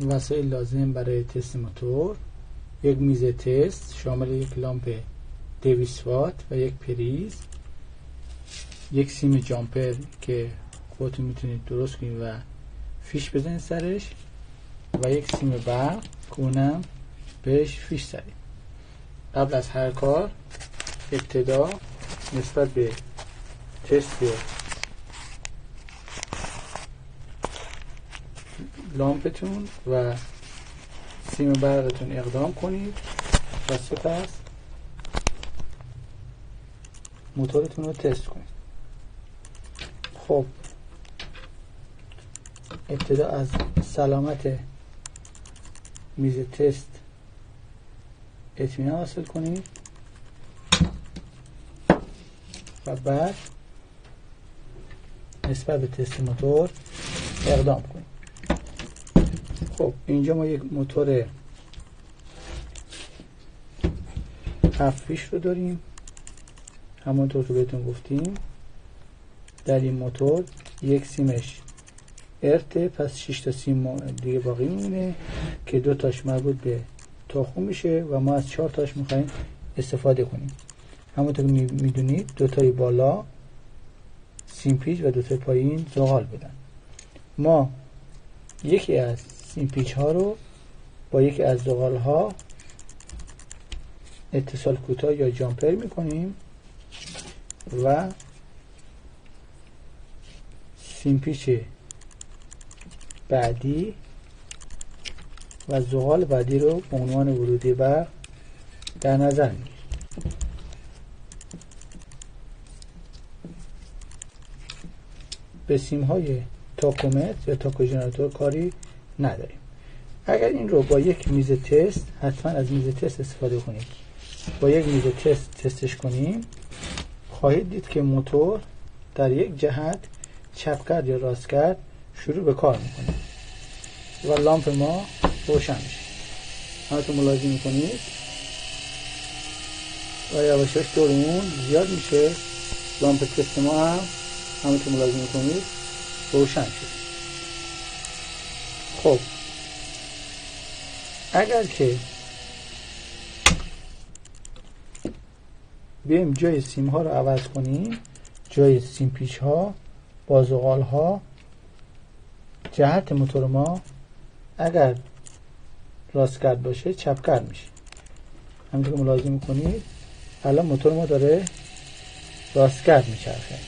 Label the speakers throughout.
Speaker 1: وسایل لازم برای تست موتور: یک میز تست شامل یک لامپ 200 وات و یک پریز، یک سیم جامپر که خودتون میتونید درست کنید و فیش بزنید سرش و یک سیم برق که اونم بهش فیش زدید. قبل از هر کار ابتدا نسبت به تست لامپتون و سیم برقتون اقدام کنید و سپس موتورتون رو تست کنید. خب ابتدا از سلامت میز تست اطمینان حاصل کنید و بعد نسبت به تست موتور اقدام کنید. خب اینجا ما یک موتور 7 فیش رو داریم، همونطور که بهتون گفتیم. در این موتور یک سیمش ارته، پس 6 تا سیم دیگه باقی میمونه که 2 تاش مربوط به تخم میشه و ما از 4 تاش میخوایم استفاده کنیم. همونطور که میدونید 2 تای بالا سیم پیچ و 2 تای پایین زغال بدن. ما یکی از سیم پیچ ها رو با یکی از زغال ها اتصال کوتاه یا جامپر میکنیم و سیم پیچ بعدی و زغال بعدی رو به عنوان ورودی برق در نظر میگیریم. به سیم های تاکومتر یا تاکو ژنراتور کاری نداریم. اگر این رو با یک میز تست، حتما از میز تست استفاده کنید، با یک میز تست تستش کنیم، خواهید دید که موتور در یک جهت چپ کرد یا راست کرد شروع به کار میکنه و لامپ ما روشن میشه. همونطور ملاحظه میکنید و یواشاش دور اون زیاد میشه. لامپ تست ما هم همونطور ملاحظه میکنید روشن شد. خب اگر که بیایم جای سیم ها رو عوض کنیم، جای سیم پیچ ها با زغال ها، جهت موتور ما اگر راست کرد باشه چپ کرد میشه. همونطور که ملاحظه میکنید الان موتور ما داره راست کرد میچرخه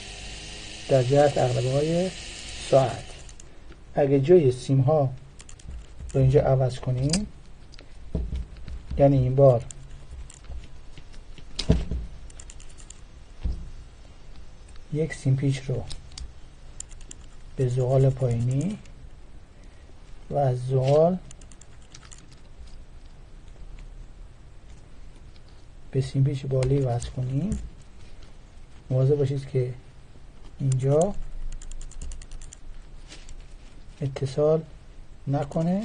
Speaker 1: در جهت عقربه های ساعت. اگه جای سیم ها رو اینجا عوض کنیم، یعنی این بار یک سیم پیچ رو به زغال پایینی و از زغال به سیم پیچ بالایی وصل کنیم، مواظب باشید که اینجا اتصال نکنه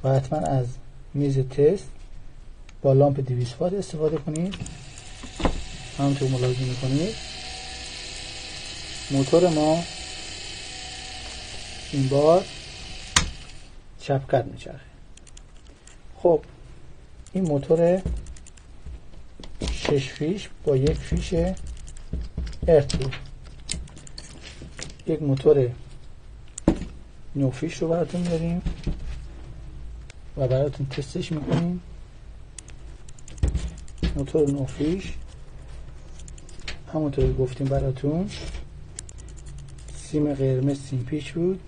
Speaker 1: و حتما از میز تست با لامپ 200 وات استفاده کنید. همونطور ملاحظه میکنید موتور ما این بار چپ کرد میچرخه. خب این موتور 6 فیش با یک فیش ارت بود. یک موتور 9 فیش رو براتون داریم و براتون تستش میکنیم. موتور 9 فیش همونطور که گفتیم براتون سیم قرمز سیم پیچ بود،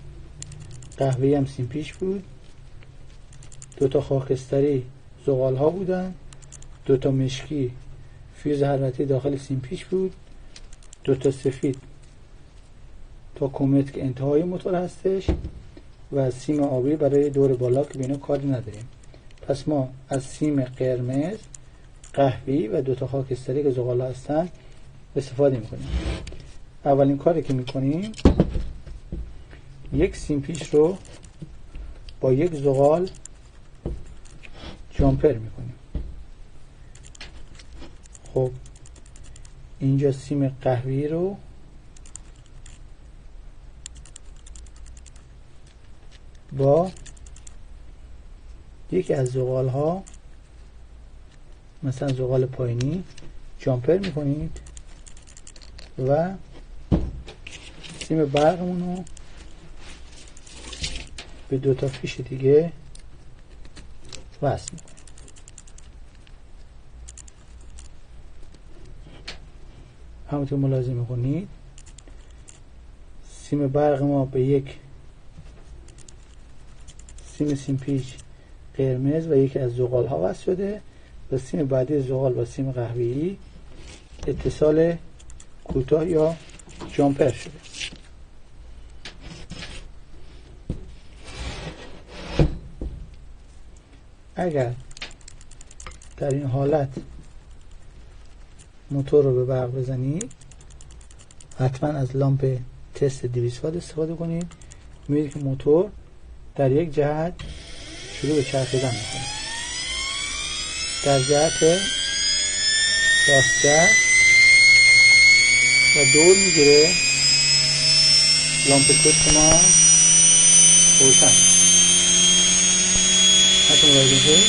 Speaker 1: قهوه‌ای هم سیم پیچ بود، 2 تا خاکستری زغال ها بودن، 2 تا مشکی فیوز حرارتی داخل سیم پیچ بود، 2 تا سفید تا کومت که انتهای موتور هستش و سیم آبی برای دور بالا که بینو کاری نداریم. پس ما از سیم قرمز، قهوه‌ای و 2 تا خاکستری که زغال هستن استفاده میکنیم. اولین کاری که میکنیم یک سیم پیچ رو با یک زغال جامپر میکنیم. خب اینجا سیم قهوه‌ای رو با یکی از زغال ها مثلا زغال پایینی جامپر میکنید و سیم برقمون رو به 2 تا فیش دیگه وصل میکنیم. همونطور ملاحظه میکنید سیم برق ما به یک سیم پیچ قرمز و یکی از زغال ها وصل شده و سیم بعدی زغال با سیم قهوه‌ای اتصال کوتاه یا جامپر شده. اگر در این حالت موتور رو به برق بزنید حتما از لامپ تست 200 وات استفاده کنید. می‌بینید که موتور در یک جهت شروع به چرخیدن میکنه، در جهت راست‌چرخ و دور میگیره. لامپ تست ما روشن. حتی مراجعه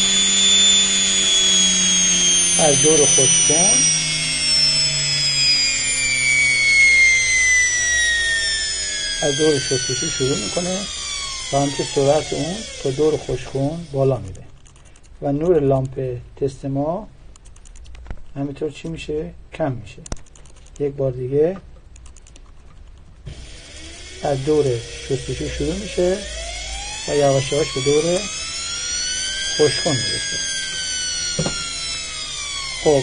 Speaker 1: از دور خوش کن از دور شستشو شروع میکنه و همچه سرعت اون تا دور خوشخون بالا میره و نور لامپ تست ما همینطور چی میشه؟ کم میشه. یک بار دیگه از دور شستشو شروع میشه و یواش یواش به دور خوشخون میرسه. خب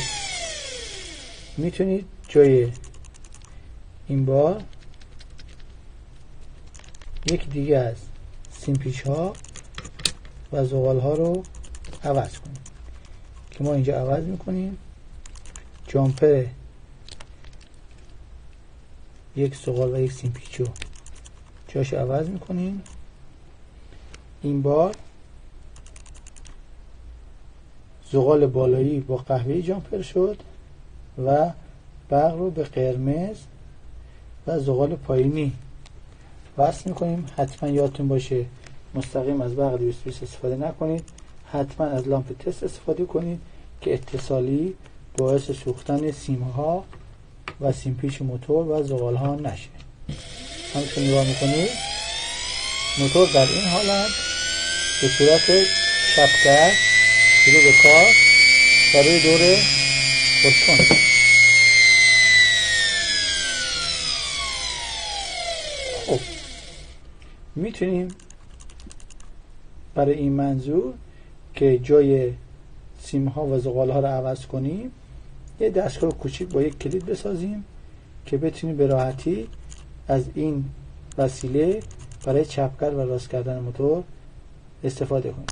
Speaker 1: میتونید جای این بار یک دیگه از سیم پیچ ها و زغال ها رو عوض کنیم که ما اینجا عوض میکنیم. جامپر یک زغال و یک سیم پیچ رو جاش عوض میکنیم. این بار زغال بالایی با قهوه‌ای جامپر شد و برق رو به قرمز و زغال پایینی وصل میکنیم. حتما یادتون باشه مستقیم از برق 220 استفاده نکنید، حتما از لامپ تست استفاده کنید که اتصالی باعث سوختن سیم ها و سیم پیچ موتور و زغال ها نشه. همچنین نگاه میکنید موتور در این حالت به صورت چپ‌دست شروع به کار برای دور خوشکن. خب میتونیم برای این منظور که جای سیم ها و زغال ها رو عوض کنیم یه دستگاه کوچیک با یک کلید بسازیم که بتونیم به راحتی از این وسیله برای چپ کرد و راست کردن موتور استفاده کنیم.